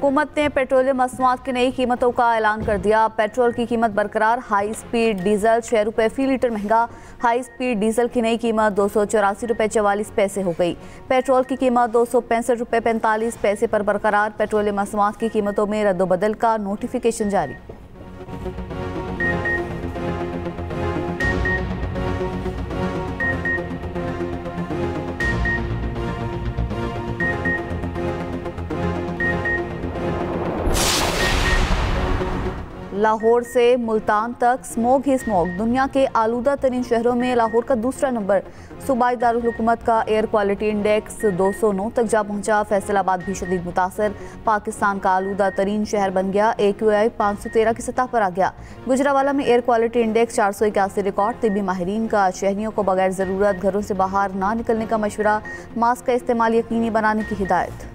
हुकूमत ने पेट्रोलियम मसनूआत की नई कीमतों का ऐलान कर दिया। पेट्रोल की कीमत बरकरार, हाई स्पीड डीजल 6 रुपये फी लीटर महंगा। हाई स्पीड डीजल की नई कीमत 284 रुपये 44 पैसे हो गई। पेट्रोल की कीमत 265 रुपये 45 पैसे पर बरकरार। पेट्रोलियम मसनूआत की कीमतों में रद्दोबदल का नोटिफिकेशन जारी। लाहौर से मुल्तान तक स्मोक ही स्मोक। दुनिया के आलूदा तरीन शहरों में लाहौर का दूसरा नंबर। सूबाई दारुल हुकूमत का एयर क्वालिटी इंडेक्स 209 तक जा पहुंचा। फैसलाबाद भी शदीद मुतासर। पाकिस्तान का आलूदा तरीन शहर बन गया। AQI 513 की सतह पर आ गया। गुजरावाला में एयर क्वालिटी इंडेक्स 481 रिकॉर्ड। तिब्बी माहिरीन का शहरियों को बगैर ज़रूरत घरों से बाहर ना निकलने का मशवरा। मास्क का इस्तेमाल यकीनी बनाने की हिदायत।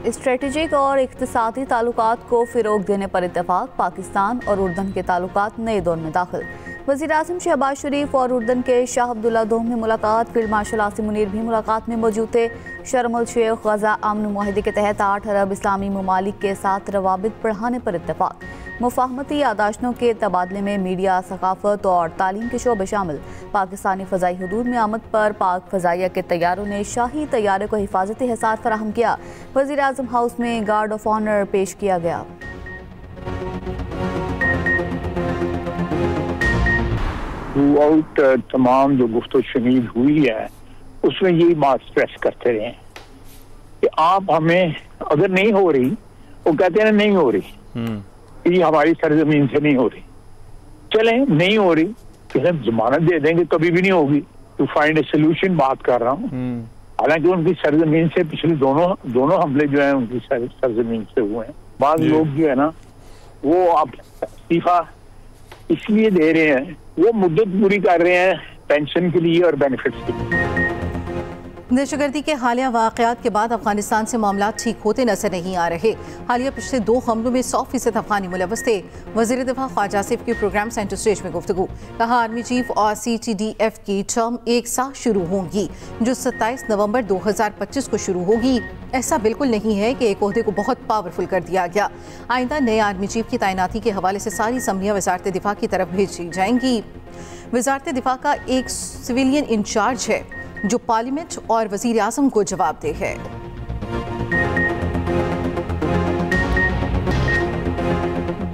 स्ट्रेटेजिक और इक्तिसादी ताल्लुकात को फ़िरोग देने पर इत्तेफाक। पाकिस्तान और उर्दन के ताल्लुकात नए दौर में दाखिल। वज़ीर आज़म शहबाज शरीफ और उर्दन के शाह अब्दुल्ला दोम में मुलाकात। फील्ड मार्शल आसिम मुनीर भी मुलाकात में मौजूद थे। शर्म अल शेख गजा अमन मुआहिदे के तहत 8 अरब इस्लामी ममालिक के साथ रवाबित बढ़ाने पर इत्तेफाक। मुफाहमती यादाश्तों के तबादले में मीडिया, सकाफत और तालीम के शोबे शामिल। पाकिस्तानी फ़ज़ाई हदूद में आमद पर पाक फ़ज़ाइया के तैयारों ने शाही तैयारे को हिफाजती हिसार फराहम किया। वज़ीर आज़म हाउस में गार्ड ऑफ ऑनर पेश किया गया। तमाम जो गुफ्तगू शनीद हुई है उसमें यही बात स्ट्रेस करते रहे कि आप हमें, अगर नहीं हो रही, वो कहते हैं नहीं हो रही, ये हमारी सरजमीन से नहीं हो रही, चले नहीं हो रही तो हम जमानत दे देंगे, कभी भी नहीं होगी, टू फाइंड ए सोल्यूशन बात कर रहा हूँ। हालांकि उनकी सरजमीन से पिछले दोनों हमले जो है उनकी सरजमीन से हुए हैं। बाद लोग जो है ना वो अब इस्तीफा इसलिए दे रहे हैं, वो मुद्दत पूरी कर रहे हैं पेंशन के लिए और बेनिफिट्स के लिए। दहशतगर्दी के हालिया वाक़यात के बाद अफगानिस्तान से मामला ठीक होते नजर नहीं आ रहे। हालिया पिछले 2 हमलों में 100% अफगानी मुलव्वस थे। वज़ीर दिफा ख्वाजा आसिफ की प्रोग्राम सेंटर स्टेज में गुफ्तगू। कहा आर्मी चीफ और CTDF की टर्म एक साथ शुरू होंगी जो 27 नवंबर 2025 को शुरू होगी। ऐसा बिल्कुल नहीं है कि एक ओहदे को बहुत पावरफुल कर दिया गया। आइंदा नए आर्मी चीफ की तैनाती के हवाले से सारी असम्बलियाँ वज़ारत दिफा की तरफ भेजी जाएंगी। वज़ारत दिफा का एक सिविलियन इंचार्ज है जो पार्लियामेंट और वज़ीर आज़म को जवाबदेह है।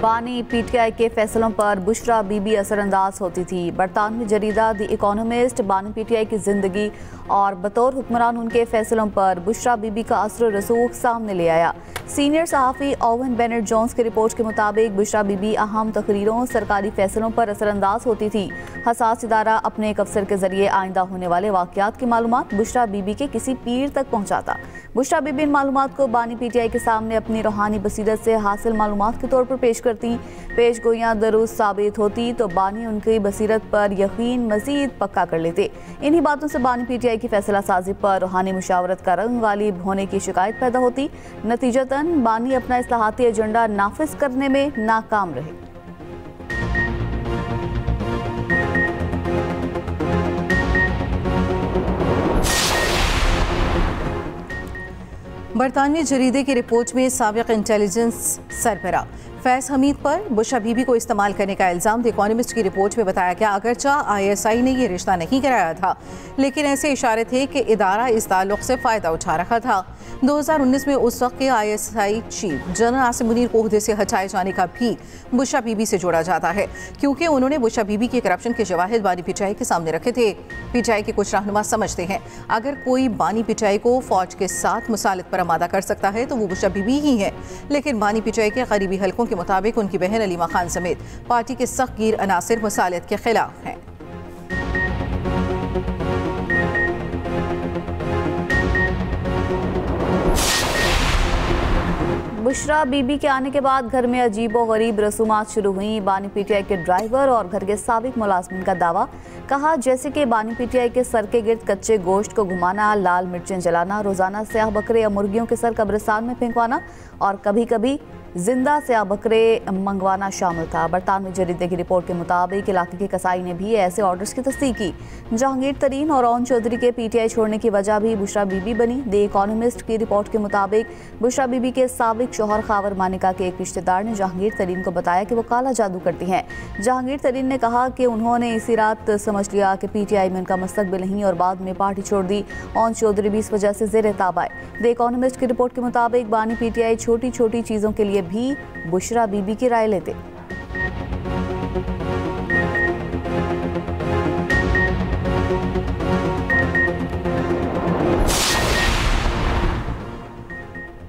बानी PTI के फैसलों पर बुशरा बीबी असरअंदाज होती थी। बरतानवी जरीदा द इकोनॉमिस्ट बानी PTI की जिंदगी और बतौर हुक्मरान उनके फैसलों पर बुशरा बीबी का असर रसूख सामने ले आया। सीनियर सहाफ़ी ओवन बेनेट जोन्स की रिपोर्ट के मुताबिक बुशरा बीबी अहम तकरीरों, सरकारी फैसलों पर असरअंदाज होती थी। हसास इदारा अपने एक अफसर के जरिए आइंदा होने वाले वाक़यात की मालूमात बुशरा बीबी के किसी पीर तक पहुँचाता। बुशरा बीबी इन मालूमात को बानी PTI के सामने अपनी रूहानी बसीरत से हासिल मालूमात के तौर पर पेश करती। पेश गोइयाँ दुरुस्त साबित होती तो बानी उनकी बसीरत पर यकीन मजीद पक्का कर लेते। इन्हीं बातों से बानी PTI की फैसला साजी पर रूहानी मुशावरत का रंग गालिब होने की शिकायत पैदा होती। नतीजतन बानी अपना इस्लाहाती एजेंडा नाफिज करने में नाकाम रहे। बरतानवी जरीदे की रिपोर्ट में साबिक इंटेलिजेंस सरबरा फैज़ हमीद पर बुशरा बीबी को इस्तेमाल करने का इल्ज़ाम द इकोनॉमिस्ट की रिपोर्ट में बताया गया। अगरचा ISI ने यह रिश्ता नहीं कराया था, लेकिन ऐसे इशारे थे कि इदारा इस ताल्लुक़ से फ़ायदा उठा रखा था। 2019 में उस वक्त के ISI chief general Asim Munir को ओहदे से हटाए जाने का भी बुशरा बीबी से जोड़ा जाता है, क्योंकि उन्होंने बुशरा बीबी के करप्शन के शवाहिद बानी PTI के सामने रखे थे। PTI के कुछ रहनुमा समझते हैं अगर कोई बानी PTI को फौज के साथ मुसालत पर आमादा कर सकता है तो वो बुशरा बीबी ही है, लेकिन बानी PTI के करीबी हलकों के मुताबिक उनकी बहन अलीमा खान समेत पार्टी के सख्त गिर अनासिर मुसालत के खिलाफ हैं। बुशरा बीबी के आने के बाद घर में अजीब व गरीब रसूमात शुरू हुई। बानी PTI के ड्राइवर और घर के साबिक मुलाजमिन का दावा। कहा जैसे कि बानी PTI के सर के गिर्द कच्चे गोश्त को घुमाना, लाल मिर्चें जलाना, रोजाना स्याह बकरे या मुर्गियों के सर कब्रिस्तान में फेंकवाना और कभी कभी जिंदा से बकरे मंगवाना शामिल था। बरतानवी जरीदे की रिपोर्ट के मुताबिक इलाके के कसाई ने भी ऐसे ऑर्डर्स की तस्दीक की। जहांगीर तरीन और ओन चौधरी के पीटीआई छोड़ने की वजह भी बुशरा बीबी बनी। द इकोनॉमिस्ट की रिपोर्ट के मुताबिक बुशरा बीबी के साबिक शौहर खावर मानिका के एक रिश्तेदार ने जहांगीर तरीन को बताया कि वो काला जादू करती हैं। जहांगीर तरीन ने कहा कि उन्होंने इसी रात समझ लिया कि पीटीआई में उनका मुस्तकबिल नहीं और बाद में पार्टी छोड़ दी। ओन चौधरी भी इस वजह से ज़ेर ताब आए। द इकोनॉमिस्ट की रिपोर्ट के मुताबिक बानी पीटीआई छोटी छोटी चीज़ों के लिए भी बुशरा बीबी की राय लेते।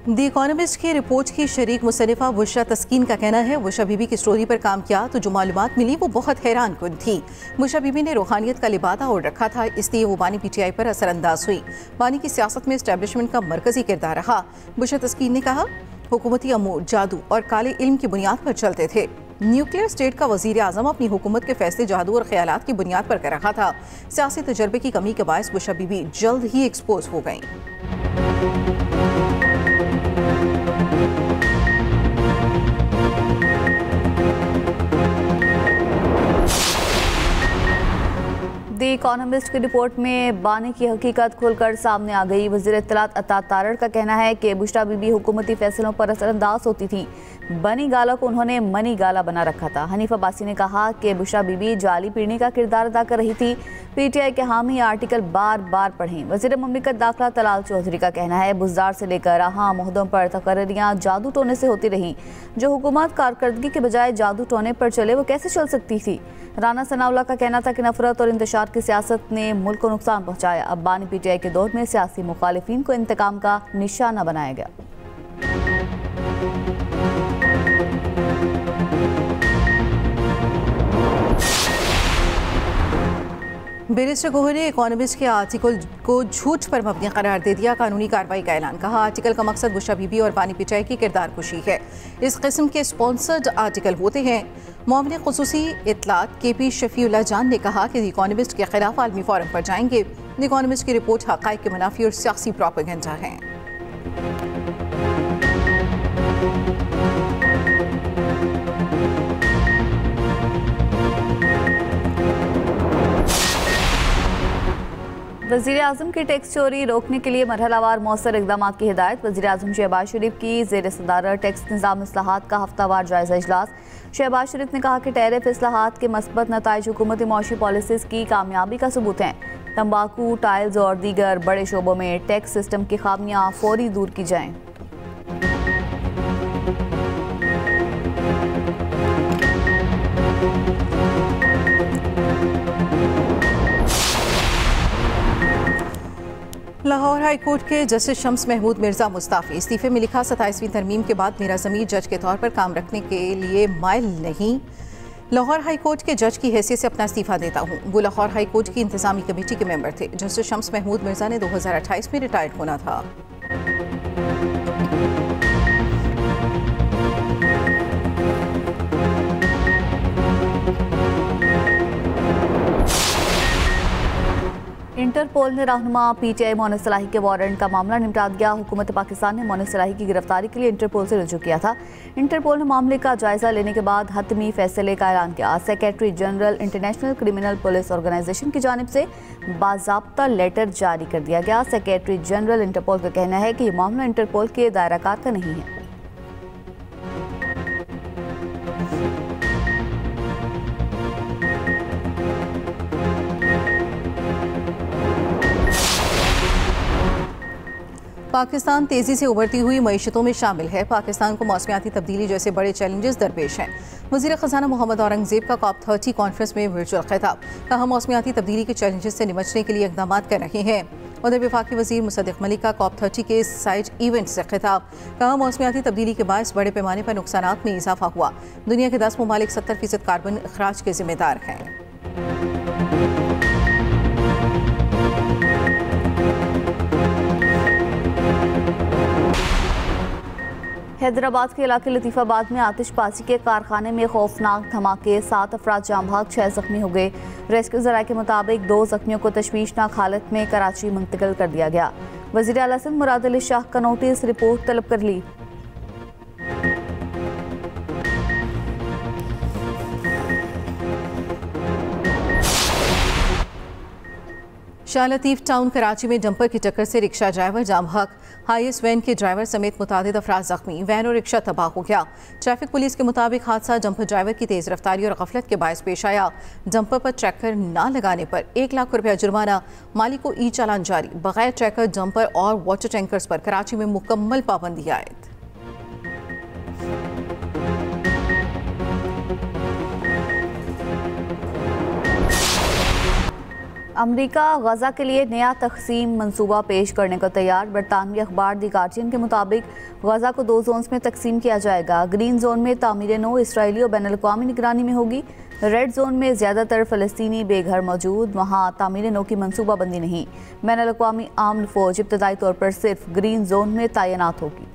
द इकोनॉमिस्ट की रिपोर्ट की शरीक मुसन्निफा बुशरा तस्कीन का कहना है, बुशरा बीबी की स्टोरी पर काम किया तो जो मालूमात मिली वो बहुत हैरान कुन थी। बुशरा बीबी ने रूहानियत का लिबादा ओढ़ रखा था, इसलिए वो बानी पीटीआई पर असरअंदाज हुई। बानी की सियासत में इस्टेब्लिशमेंट का मरकजी किरदार रहा। बुशरा तस्कीन ने कहा, हुकूमती अमूर जादू और काले इल्म की बुनियाद पर चलते थे। न्यूक्लियर स्टेट का वजीर आजम अपनी हुकूमत के फैसले जादू और ख्यालात की बुनियाद पर कर रहा था। सियासी तजर्बे की कमी के बायस बुशरा बीबी जल्द ही एक्सपोज हो गई। द इकोनॉमिस्ट की रिपोर्ट में बानी की हकीकत खुलकर सामने आ गई। वज़ीर इत्तलात अता तारड़ का कहना है कि बुशरा बीबी हुकूमती फैसलों पर असरअंदाज होती थी। बनी गाला को उन्होंने मनी गाला बना रखा था। हनीफ अब्बासी ने कहा कि बुशरा बीबी जाली पीढ़ी का किरदार अदा कर रही थी। पीटीआई के हामी आर्टिकल बार बार पढ़ें। वज़ीर ममलिकत दाखिला तलाल चौधरी का कहना है, बुज़दार से लेकर अहम ओहदों पर तकर्रियाँ जादू टोने से होती रहीं। जो हुकूमत कारकर्दगी के बजाय जादू टोने पर चले वो कैसे चल सकती थी। राना सनाउल्लाह का कहना था कि नफरत और इंतशार की सियासत ने मुल्क को नुकसान पहुँचाया। अब बानी पीटीआई के दौर में सियासी मुखालिफिन को इंतकाम का निशाना बनाया गया। बैरिस्टर गोहर ने इकोनॉमिस्ट के आर्टिकल को झूठ पर मबनी करार दे दिया। कानूनी कार्रवाई का ऐलान। कहा, आर्टिकल का मकसद बुशरा बीबी और बानी पीटीआई की किरदार कुशी है। इस किस्म के स्पॉन्सर्ड आर्टिकल होते हैं। मामले खुसूसी इत्तलात KP शफीउल्लाह जान ने कहा कि द इकोनॉमिस्ट के खिलाफ आलमी फोरम पर जाएंगे। द इकोनॉमिस्ट की रिपोर्ट हक़ाइक़ के मुनाफी और सियासी प्रोपेगेंडा है। वज़ीर आज़म की टैक्स चोरी रोकने के लिए मरहलावार मौसर इक़दाम की हिदायत। वज़ीर आज़म शहबाज शरीफ की ज़ेर सदारत टैक्स निज़ाम इस्लाहात का हफ्तावार जायज़ा इजलास। शहबाज शरीफ ने कहा कि टैरिफ इस्लाहात के मस्बत नताइज हुकूमती मौशी पॉलिसीज़ की कामयाबी का सबूत हैं। तंबाकू, टाइल्स और दीगर बड़े शोबों में टैक्स सिस्टम की खामियाँ फौरी दूर की जाएँ। लाहौर हाई कोर्ट के जस्टिस शम्स महमूद मिर्जा मुस्ताफ़ी। इस्तीफे में लिखा, 27वीं तरमीम के बाद मेरा ज़मीर जज के तौर पर काम रखने के लिए माइल नहीं। लाहौर हाई कोर्ट के जज की हैसियत से अपना इस्तीफा देता हूँ। वो लाहौर हाई कोर्ट की इंतजामी कमेटी के मेंबर थे। जस्टिस शम्स महमूद मिर्जा ने 2028 में रिटायर्ड होना था। इंटरपोल ने रहनुमा पीटीआई मोहन सलाही के वारंट का मामला निपटा दिया। हुकूमत पाकिस्तान ने मोहन सलाही की गिरफ्तारी के लिए इंटरपोल से रुजू किया था। इंटरपोल ने मामले का जायजा लेने के बाद हतमी फैसले का ऐलान किया। Secretary general international criminal police organization की जानिब से बाज़ाब्ता लेटर जारी कर दिया गया। सेक्रेटरी जनरल इंटरपोल का कहना है कि ये मामला इंटरपोल के दायराकार का नहीं है। पाकिस्तान तेज़ी से उभरती हुई मईशतों में शामिल है। पाकिस्तान को मौसमियाती तब्दीली जैसे बड़े चैलेंजेस दरपेश हैं। वज़ीर ख़ज़ाना मोहम्मद औरंगज़ेब का COP30 कॉन्फ्रेंस में वर्चुअल खिताब। कहा, मौसमियाती तब्दीली के चैलेंजेस से निपटने के लिए इक़दाम कर रहे हैं। उधर वफाकी वज़ीर मुसद्दिक़ मलिक का COP30 के साइड इवेंट से खिताब। कहा, मौसमियाती तब्दीली के बायस बड़े पैमाने पर नुकसानात में इजाफा हुआ। दुनिया के 10 ममालिक 70% कार्बन अखराज के जिम्मेदार हैं। हैदराबाद के इलाके लतीफ़ाबाद में आतिशबाजी के कारखाने में खौफनाक धमाके, 7 अफराद जाम भाग, 6 जख्मी हो गए। रेस्क्यू ज़राए के मुताबिक 2 जख्मियों को तशवीशनाक हालत में कराची मुंतकिल कर दिया गया। वज़ीर आला सिंध मुराद अली शाह का नोटिस रिपोर्ट तलब कर ली। शाह लतीफ टाउन कराची में डंपर की टक्कर से रिक्शा ड्राइवर जाम हक, हाईएस वैन के ड्राइवर समेत मुतादिद अफराद जख्मी, वैन और रिक्शा तबाह हो गया। ट्रैफिक पुलिस के मुताबिक हादसा डंपर ड्राइवर की तेज रफ्तारी और गफलत के बायस पेश आया। डंपर पर ट्रैकर न लगाने पर 1 लाख रुपया जुर्माना, मालिक को ई चालान जारी। बगैर ट्रैकर, डंपर और वाटर टैंकर्स पर कराची में मुकम्मल पाबंदी आयद। अमरीका गजा के लिए नया तकसीम मंसूबा पेश करने को तैयार। बरतानवी अखबार दी गार्जियन के मुताबिक गजा को 2 जोन्स में तकसीम किया जाएगा। ग्रीन जोन में तामीर नो इसराइली और बैनुल-अक़वामी निगरानी में होगी। रेड जोन में ज़्यादातर फ़लस्तीनी बेघर मौजूद, वहाँ तामीर नो की मनसूबाबंदी नहीं। बैनुल-अक़वामी आर्म्ड फ़ौज इब्तदाई तौर पर सिर्फ ग्रीन जोन में तैनात होगी।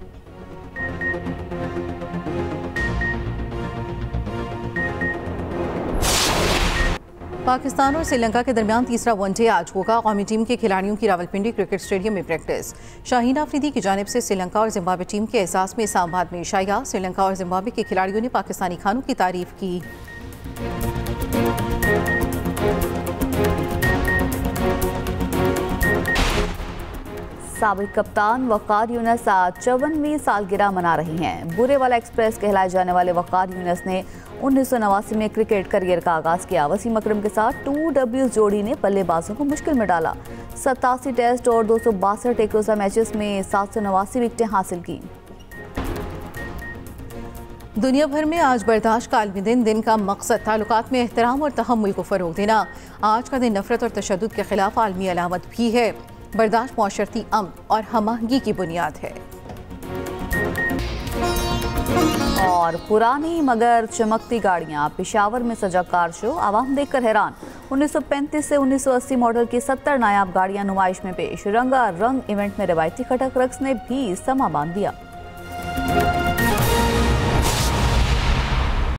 पाकिस्तान और श्रीलंका के दरमियान तीसरा वनडे आज होगा। कौमी टीम के खिलाड़ियों की रावलपिंडी क्रिकेट स्टेडियम में प्रैक्टिस। शाहीन आफरीदी की जानिब से श्रीलंका और जिम्बाब्वे टीम के एहसास में इस्लामाबाद में इशाया। श्रीलंका और जिम्बाब्वे के खिलाड़ियों ने पाकिस्तानी खानों की तारीफ की। साबिक कप्तान वक़ार यूनुस आज 54वीं सालगिरह मना रही हैं। बुरेवाला एक्सप्रेस कहलाए जाने वाले वक़ार यूनुस ने 1989 में क्रिकेट करियर का आगाज़ किया। वसीम अकरम के साथ 2W जोड़ी ने बल्लेबाजों को मुश्किल में डाला। 87 टेस्ट और 262 एक रोज़ा मैचेस में 789 विकेटें हासिल की। दुनिया भर में आज बर्दाश्त का आलमी दिन का मकसद ताल्लुकात में एहतराम और तहम्मुल को फ़रोग़ देना। आज का दिन नफरत और तशद्दुद के खिलाफ आलमी अलामत भी है। बर्दाश्त मुआशरती अमन और हमआहंगी की बुनियाद है। और पुरानी मगर चमकती गाड़ियां, पेशावर में सजा कार शो, आवाम देखकर हैरान। 1935 से 1980 मॉडल की 70 नायाब गाड़ियां नुमाइश में पेश। रंगा रंग इवेंट में रवायती खटक रक्स ने भी समा बांध दिया।